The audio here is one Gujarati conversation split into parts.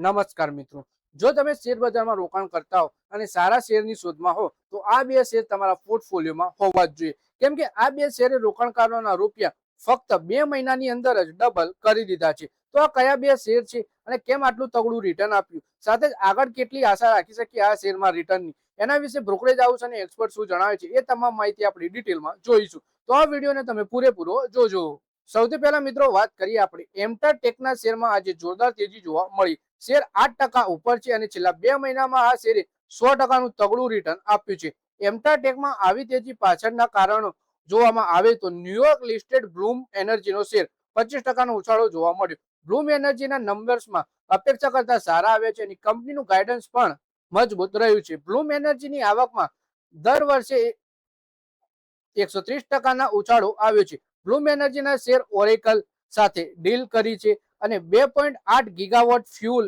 નમસ્કાર મિત્રો, જો તમે શેર બજારમાં રોકાણ કરતા હો અને સારા શેરની શોધમાં હો તો આ બે શેર તમારા પોર્ટફોલિયોમાં હોવા જ જોઈએ. કેમ કે આ બે શેરે રોકાણકારોના રૂપિયા ફક્ત 2 મહિનાની અંદર જ ડબલ કરી દીધા છે. તો આ કયા બે શેર છે અને કેમ આટલું તગડું રિટર્ન આપ્યું, સાથે જ આગળ કેટલી આશા રાખી શકીએ આ શેરમાં રિટર્નની, એના વિશે બ્રોકરેજ હાઉસ અને એક્સપર્ટ શું જણાવે છે એ તમામ માહિતી આપણે ડિટેલમાં જોઈશું. તો આ વિડીયોને તમે પૂરેપૂરો જોજો. સૌથી પહેલા મિત્રો વાત કરીએ આપણે એમટા ટેકના શેરમાં આજે જોરદાર તેજી જોવા મળી. શેર 8% ઉપર છે અને છેલ્લા 2 મહિનામાં આ શેરે 100%નું તગડું રિટર્ન આપ્યું છે. એમટા ટેકમાં આવી તેજી પાછળના કારણો જોવામાં આવે તો ન્યુયોર્ક લિસ્ટેડ બ્લૂમ એનર્જીનો શેર 25%નો ઉછાળો જોવા મળ્યો. બ્લૂમ એનર્જીના નંબર્સમાં અપેક્ષા કરતા સારા આવ્યા છે અને કંપનીનું ગાઈડન્સ પણ મજબૂત રહ્યું છે. બ્લૂમ એનર્જીની આવકમાં દર વર્ષે 130%ના ઉછાળો આવ્યો છે. બ્લૂમ એનર્જીના શેર ઓરેકલ સાથે ડીલ કરી છે અને 2.8 gigawatt fuel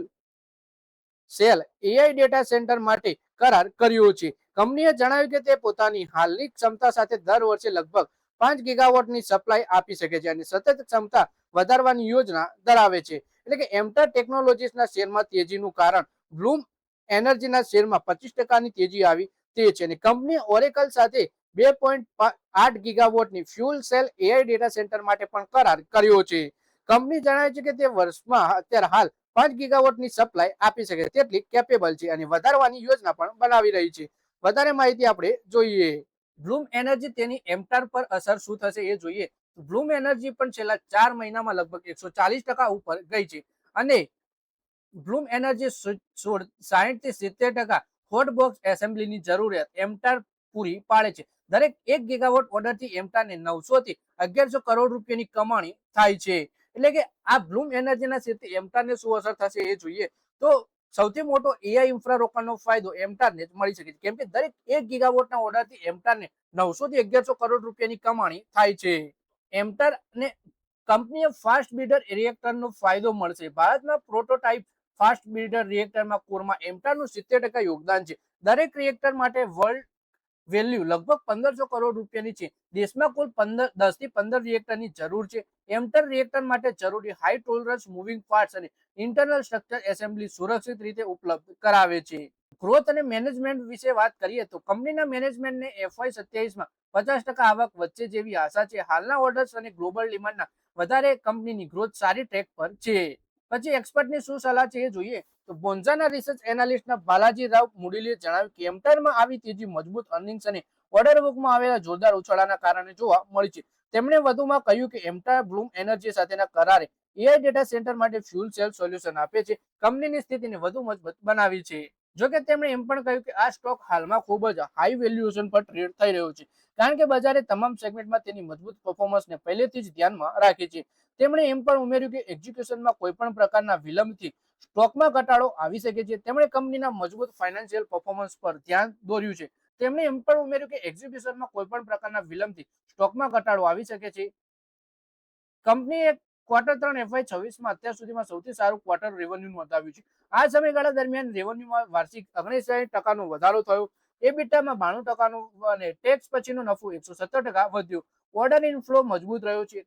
cell AI data centre માટે કરાર કર્યો છે. કંપનીએ જણાવ્યું કે તે પોતાની હાલની ક્ષમતા સાથે દર વર્ષે લગભગ 5 ગીગાવોટની સપ્લાય આપી શકે છે અને સતત ક્ષમતા વધારવાની યોજના ધરાવે છે. એટલે કે એમટા ટેકનોલોજીસના શેરમાં તેજીનું કારણ બ્લૂમ એનર્જીના શેરમાં 25%ની તેજી આવી તે છે અને કંપનીએ ઓરેકલ સાથે 2.8 ગીગાવોટની fuel cell AI data centre માટે પણ કરાર કર્યો છે. કંપની જણાવે છે કે તે વર્ષમાં અત્યારે હાલ 5 ગીગાવોટની સપ્લાય આપી શકે તેટલી કેપેબલ છે અને વધારવાની યોજના પણ બનાવી રહી છે. વધારે માહિતી આપણે જોઈએ. બ્લૂમ એનર્જી તેની એમટાર પર અસર શું થશે એ જોઈએ. બ્લૂમ એનર્જી પણ છેલ્લા 4 મહિનામાં લગભગ 140% ઉપર ગઈ છે અને બ્લૂમ એનર્જી 60 થી 70% હોટ બોક્સ એસેમ્બલીની જરૂરિયાત એમટાર પૂરી પાડે છે. દરેક 1 ગીગાવોટ ઓર્ડરથી એમટારને 900 થી 1100 કરોડ રૂપિયાની કમાણી થાય છે. એટલે કે આ બ્લૂમ એનર્જીના ક્ષેત્રે એમટારને શું અસર થશે એ જોઈએ તો સૌથી મોટો એઆઈ ઇન્ફ્રા રોકાણનો ફાયદો એમટારને જ મળી શકે છે. કેમ કે દરેક 1 ગીગાવોટના ઓર્ડરથી એમટારને 900 થી 1100 કરોડ રૂપિયાની કમાણી થાય છે. એમટારને કંપનીએ ફાસ્ટ બીડર રિએક્ટરનો ફાયદો મળશે. ભારતમાં પ્રોટોટાઇપ ફાસ્ટ બીડર રિએક્ટરમાં કોરમાં એમટારનું 70% યોગદાન છે. દરેક રિએક્ટર માટે વર્લ્ડ વેલ્યુ લગભગ 1500 કરોડ રૂપિયાની છે. દેશમાં કુલ 10 થી 15 રિએક્ટરની જરૂર છે. એમટર રિએક્ટર માટે જરૂરી હાઈ ટોલરન્સ મૂવિંગ પાર્ટ્સ અને ઇન્ટરનલ સ્ટ્રક્ચર એસેમ્બલી સુરક્ષિત રીતે ઉપલબ્ધ કરાવે છે. ગ્રોથ અને મેનેજમેન્ટ વિશે વાત કરીએ તો કંપનીના મેનેજમેન્ટને FY 27માં 50% આવક વચ્ચે જેવી આશા છે. હાલના ઓર્ડર્સ અને ગ્લોબલ ડિમાન્ડના વધારે કંપનીની ગ્રોથ સારી ટ્રેક પર છે. પછી એક્સપર્ટની શું સલાહ છે એ જોઈએ તો બોન્ઝાના રિસર્ચ એનાલિસ્ટના બાલાજી રાવ મુડીલીએ જણાવ્યું કે એમટારમાં આવી તેજી મજબૂત અર્નિંગ્સ અને ઓર્ડર બુકમાં આવેલા જોરદાર ઉછાળાના કારણે જોવા મળી છે. તેમણે વધુમાં કહ્યું કે એમટા બ્લૂમ એનર્જી સાથેના કરારે એઆઈ ડેટા સેન્ટર માટે ફ્યુલ સેલ સોલ્યુશન આપે છે. કંપનીની સ્થિતિને વધુ મજબૂત બનાવી છે. જોકે તેમણે એમ પણ કહ્યું કે આ સ્ટોક હાલમાં ખૂબ જ હાઈ વેલ્યુએશન પર ટ્રેડ થઈ રહ્યો છે કારણ કે બજારે તમામ સેગમેન્ટમાં તેની મજબૂત પરફોર્મન્સને પહેલેથી જ ધ્યાનમાં રાખે છે. તેમણે એમ પણ ઉમેર્યું કે એક્ઝિક્યુશનમાં કોઈ પણ પ્રકારના વિલંબથી સ્ટોકમાં ઘટાડો આવી શકે છે. તેમણે કંપનીના મજબૂત ફાઇનાન્શિયલ પરફોર્મન્સ પર ધ્યાન દોર્યું છે. તેમણે એમ પણ ઉમેર્યું કે એક્ઝિક્યુશનમાં કોઈ પણ પ્રકારના વિલંબથી સ્ટોકમાં ઘટાડો આવી શકે છે. કંપનીએ ક્વાર્ટર 3 FY 26માં અત્યાર સુધીમાં સૌથી સારું ક્વાર્ટર રેવન્યુ નોંધાવ્યું છે. આ સમયગાળા દરમિયાન રેવન્યુમાં વાર્ષિક 59% વધારો થયો. એબિટામાં 92% અને ટેક્સ પછીનો નફો 117% વધ્યો. ઓર્ડર ઇનફ્લો મજબૂત રહ્યો છે.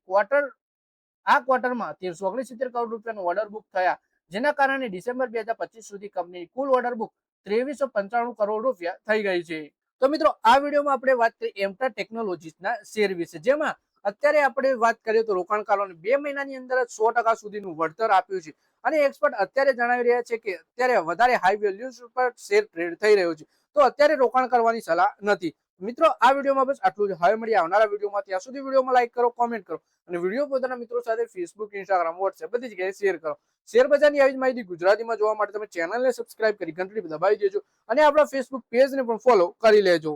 આ ક્વાર્ટરમાં 1369 કરોડ રૂપિયાનો ઓર્ડર બુક થયા, જેના કારણે ડિસેમ્બર 2025 સુધી કંપનીની કુલ ઓર્ડર બુક 2395 કરોડ રૂપિયા થઈ ગઈ છે. તો મિત્રો આ વિડીયોમાં આપણે વાત કરી એમટા ટેકનોલોજીસના શેર વિશે, જેમાં અત્યારે આપણે વાત કરીએ તો રોકાણકારોને 2 મહિનાની અંદર 100% સુધીનું વળતર આપ્યું છે અને એક્સપર્ટ અત્યારે જણાવી રહ્યા છે કે અત્યારે વધારે હાઈ વેલ્યુઝ પર શેર ટ્રેડ થઈ રહ્યો છે, તો અત્યારે રોકાણ કરવાની સલાહ નથી. મિત્રો આ વિડીયોમાં બસ આટલું જ. હવે મળીએ આવનારા વિડીયોમાં. ત્યાં સુધી વિડીયોમાં લાઈક કરો, કોમેન્ટ કરો અને વિડીયો પોતાના મિત્રો સાથે ફેસબુક, ઇન્સ્ટાગ્રામ, વોટ્સએપ બધી જગ્યાએ શેર કરો. શેર બજારની આવી જ માહિતી ગુજરાતીમાં જોવા માટે તમે ચેનલને સબસ્ક્રાઇબ કરી ઘંટડી દબાવી દેજો અને આપણા ફેસબુક પેજને પણ ફોલો કરી લેજો.